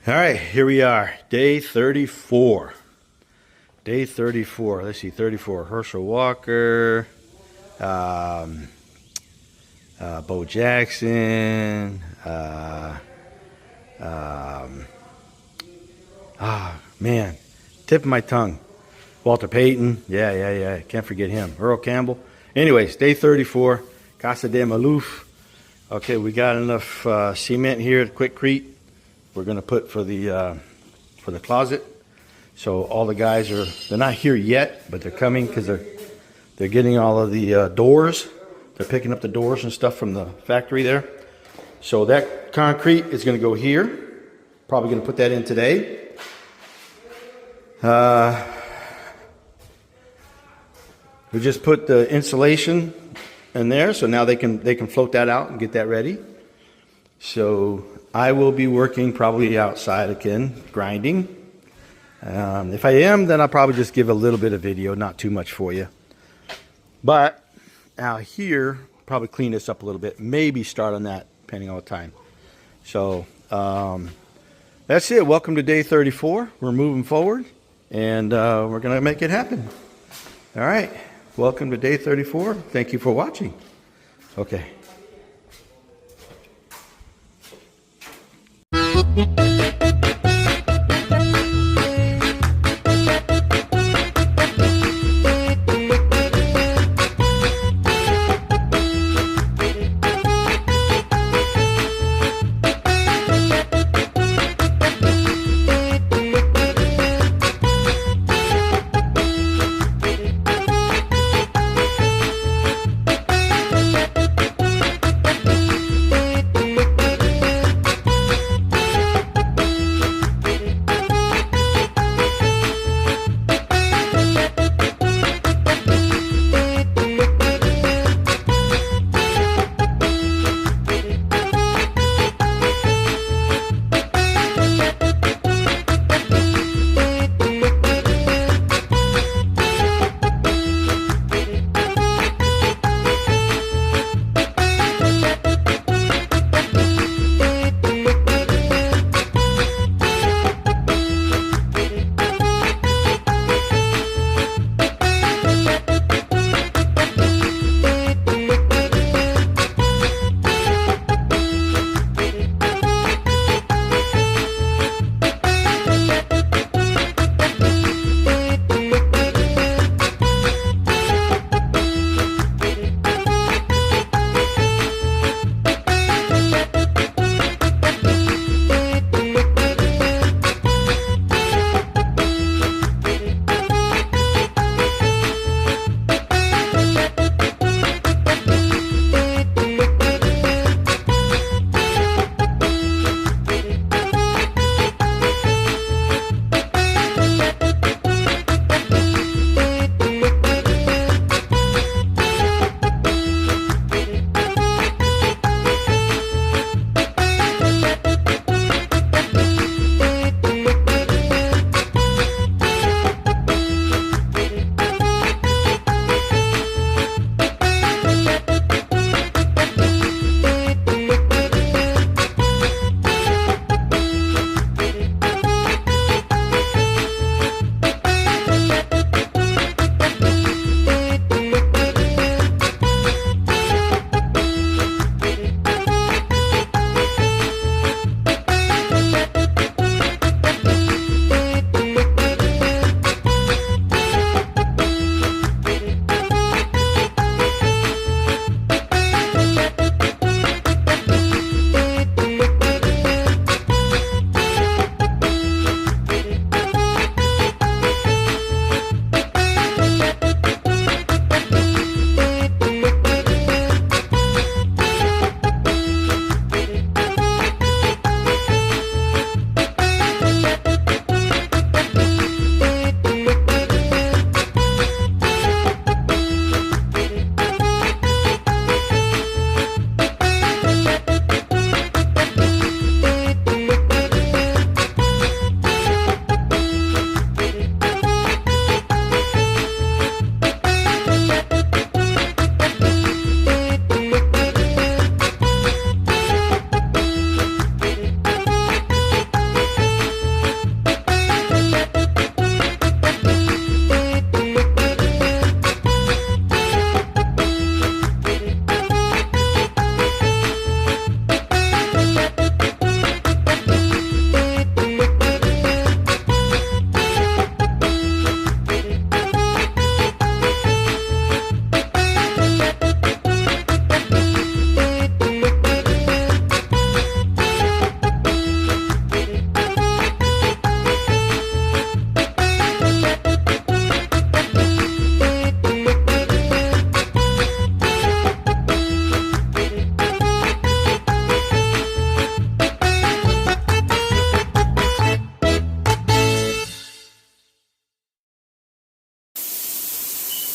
All right, here we are, day 34. Day 34. Let's see, 34. Herschel Walker, Bo Jackson. Man, tip of my tongue. Walter Payton. Yeah. Can't forget him. Earl Campbell. Anyways, day 34. Casa de Malouff. Okay, we got enough cement here at Quickcrete. We're going to put for the closet. So all the guys they're not here yet, but they're coming because they're getting all of the doors. They're picking up the doors and stuff from the factory there. So that concrete is going to go here. Probably going to put that in today. We just put the insulation in there, so now they can float that out and get that ready. So I will be working probably outside again, grinding. If I am, then I'll probably just give a little bit of video, not too much for you. But out here, probably clean this up a little bit, maybe start on that, depending on the time. So that's it. Welcome to day 34. We're moving forward, and we're going to make it happen. All right. Welcome to day 34. Thank you for watching. Okay.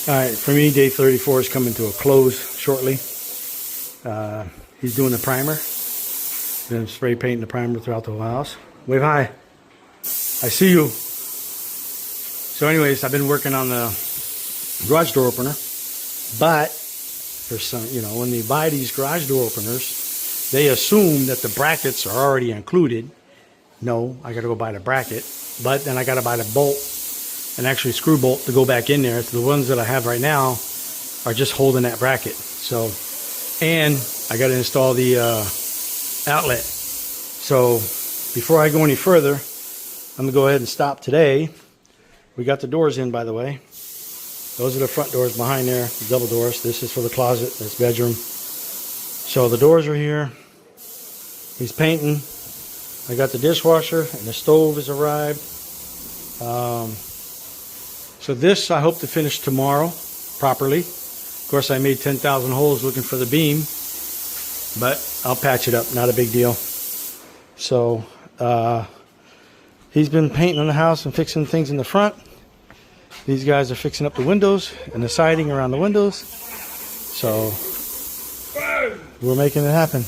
All right, for me, day 34 is coming to a close shortly. He's doing the primer. Been spray painting the primer throughout the whole house. Wave hi. I see you. So anyways, I've been working on the garage door opener. But, for some, you know, when they buy these garage door openers, they assume that the brackets are already included. No, I got to go buy the bracket. But then I got to buy the bolt, an actually screw bolt to go back in there. So the ones that I have right now are just holding that bracket. So, and I got to install the outlet. So before I go any further, I'm gonna go ahead and stop today. We got the doors in, by the way. Those are the front doors behind there, the double doors. This is for the closet, this bedroom. So the doors are here. He's painting. I got the dishwasher and the stove has arrived. So this I hope to finish tomorrow properly. Of course, I made 10,000 holes looking for the beam, but I'll patch it up, not a big deal. So he's been painting on the house and fixing things in the front. These guys are fixing up the windows and the siding around the windows. So we're making it happen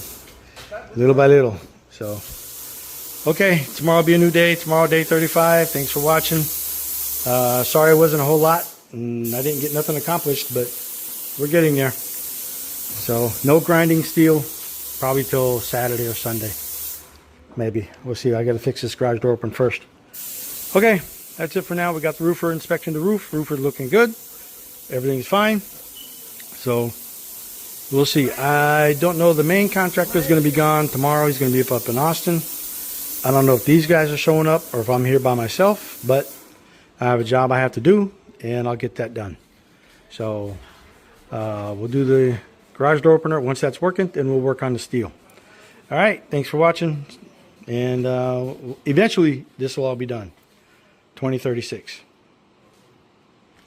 little by little. So okay, tomorrow will be a new day. Tomorrow, day 35. Thanks for watching. Sorry it wasn't a whole lot, and I didn't get nothing accomplished, but we're getting there. So no grinding steel, probably till Saturday or Sunday. Maybe. We'll see. I got to fix this garage door open first. Okay, that's it for now. We got the roofer inspecting the roof. Roofer's looking good. Everything's fine. So we'll see. I don't know. The main contractor is going to be gone tomorrow. He's going to be up in Austin. I don't know if these guys are showing up or if I'm here by myself, but I have a job I have to do, and I'll get that done. So we'll do the garage door opener. Once that's working, then we'll work on the steel. All right, thanks for watching, and eventually this will all be done. 2036.